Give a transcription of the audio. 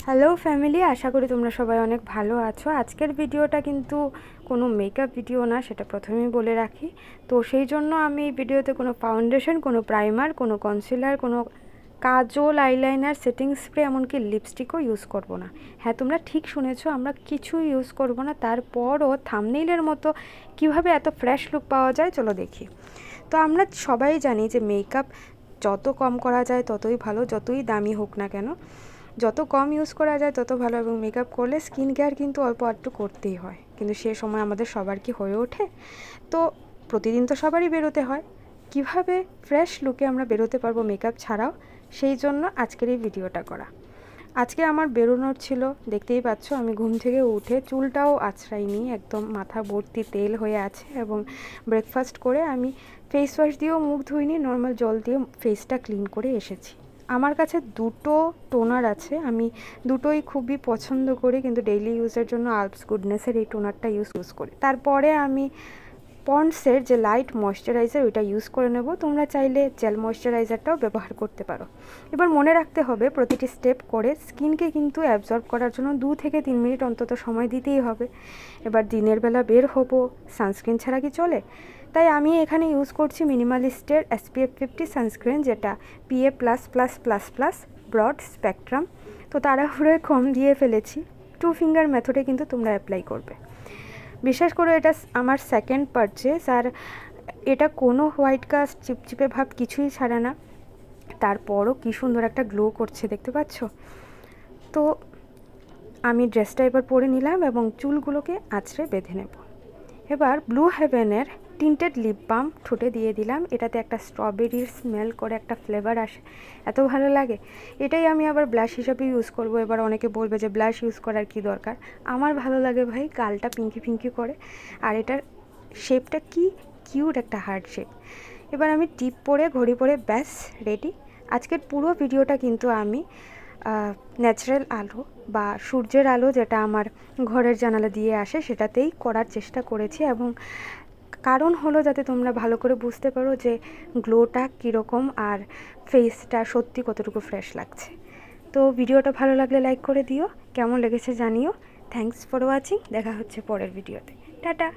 Hello family, আশা করি তোমরা সবাই অনেক ভালো আছো। আজকের ভিডিওটা কিন্তু কোনো মেকআপ ভিডিও না, সেটা প্রথমেই বলে রাখি। তো সেই জন্য আমি এই ভিডিওতে কোনো ফাউন্ডেশন, কোনো প্রাইমার, কোনো কনসিলার, কোনো কাজল, আইলাইনার, সেটিং স্প্রে, এমনকি লিপস্টিকও ইউজ করব না। হ্যাঁ, তোমরা ঠিক শুনেছো, আমরা কিছুই ইউজ করব না। তারপরও থাম্বনেইলের মতো কিভাবে এত ফ্রেশ লুক পাওয়া যায় চলো দেখি। তো আমরা সবাই জানি যে মেকআপ যত কম করা যায় ততই ভালো, যতই দামি হোক না কেন, যত কম ইউজ করা যায় তত ভালো। এবং মেকআপ করলে স্কিন কেয়ার কিন্তু অল্প একটু করতেই হয়, কিন্তু সে সময় আমাদের সবার কি হয়ে ওঠে? তো প্রতিদিন তো সবারই বেরোতে হয়। কিভাবে ফ্রেশ লুকে আমরা বেরোতে পারবো মেকআপ ছাড়াও, সেই জন্য আজকের এই ভিডিওটা করা। আজকে আমার বেরোনোর ছিল, দেখতেই পাচ্ছ আমি ঘুম থেকে উঠে চুলটাও আঁচড়াইনি, একদম মাথা ভর্তি তেল হয়ে আছে। এবং ব্রেকফাস্ট করে আমি ফেস ওয়াশ দিয়েও মুখ ধুইনি, নর্মাল জল দিয়ে ফেসটা ক্লিন করে এসেছি। আমার কাছে দুটো টোনার আছে, আমি দুটোই খুবই পছন্দ করি, কিন্তু ডেইলি ইউজের জন্য আলপস গুডনেসের এই টোনারটা ইউজ করি। তারপরে আমি পন্ডসের যে লাইট ময়শ্চারাইজার ওইটা ইউজ করে নেব। তোমরা চাইলে জেল ময়শ্চারাইজারটাও ব্যবহার করতে পারো। এবার মনে রাখতে হবে প্রতিটি স্টেপ করে স্কিনকে কিন্তু অ্যাবজর্ব করার জন্য 2 থেকে 3 মিনিট অন্তত সময় দিতেই হবে। এবার দিনের বেলা বের হবো, সানস্ক্রিন ছাড়া কি চলে? তাই আমি এখানে ইউজ করছি মিনিমালিস্টের SPF 50 সানস্ক্রিন, যেটা PA++++ ব্রড স্পেকট্রাম। তো তাড়াহুড়োয় কম দিয়ে ফেলেছি। 2 ফিঙ্গার মেথডে কিন্তু তোমরা অ্যাপ্লাই করবে। বিশ্বাস করো, এটা আমার সেকেন্ড পারচেস, আর এটা কোনো হোয়াইট কাস্ট চিপচিপে ভাব কিছুই ছাড়ে না। তারপরও কী সুন্দর একটা গ্লো করছে, দেখতে পাচ্ছ? তো আমি ড্রেসটা এবার পরে নিলাম এবং চুলগুলোকে আঁচড়ে বেঁধে নেব। এবার ব্লু হেভেনের টিন্টেড লিপ বাম ঠোঁটে দিয়ে দিলাম। এটাতে একটা স্ট্রবেরির স্মেল করে একটা ফ্লেভার আসে, এত ভালো লাগে। এটাই আমি আবার ব্লাশ হিসাবে ইউজ করব। এবার অনেকে বলবে যে ব্লাশ ইউজ করার কি দরকার। আমার ভালো লাগে ভাই, গালটা পিঙ্কি পিঙ্কি করে, আর এটার শেপটা কি কিউট, একটা হার্ট শেপ। এবার আমি টিপ পরে ঘড়ি পরে ব্যাস রেডি। আজকের পুরো ভিডিওটা কিন্তু আমি ন্যাচারাল আলো বা সূর্যের আলো যেটা আমার ঘরের জানালা দিয়ে আসে সেটাতেই করার চেষ্টা করেছি। এবং কারণ হলো যাতে তোমরা ভালো করে বুঝতে পারো যে গ্লোটা কীরকম আর ফেসটা সত্যি কতটুকু ফ্রেশ লাগছে। তো ভিডিওটা ভালো লাগলে লাইক করে দিও, কেমন লেগেছে জানিও। থ্যাঙ্কস ফর ওয়াচিং, দেখা হচ্ছে পরের ভিডিওতে। টাটা।